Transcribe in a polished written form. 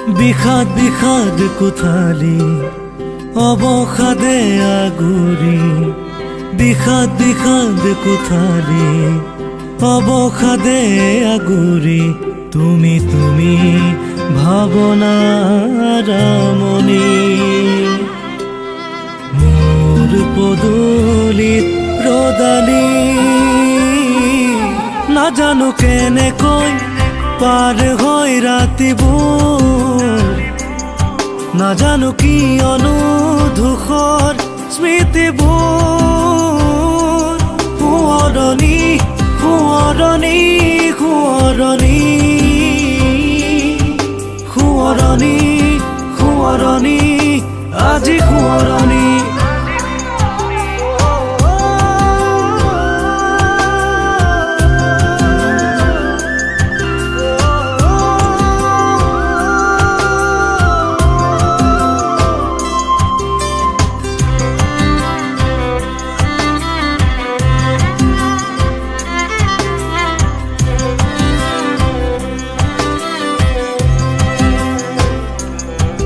বিষাদ বিষাদ কোঠালি অৱসাদে আগুৰি, বিষাদ বিষাদ কোঠালি অৱসাদে আগুৰি, তুমি তুমি ভাৱনাৰ মণি। মোৰ পদূলিত ৰ'দালি নাজানো কেনেকৈ পাৰ হয় ৰাতিবোৰ, নাজানো কিয়নো ধূসৰ স্মৃতিবোৰ। সোঁৱৰণি সোঁৱৰণি সোঁৱৰণি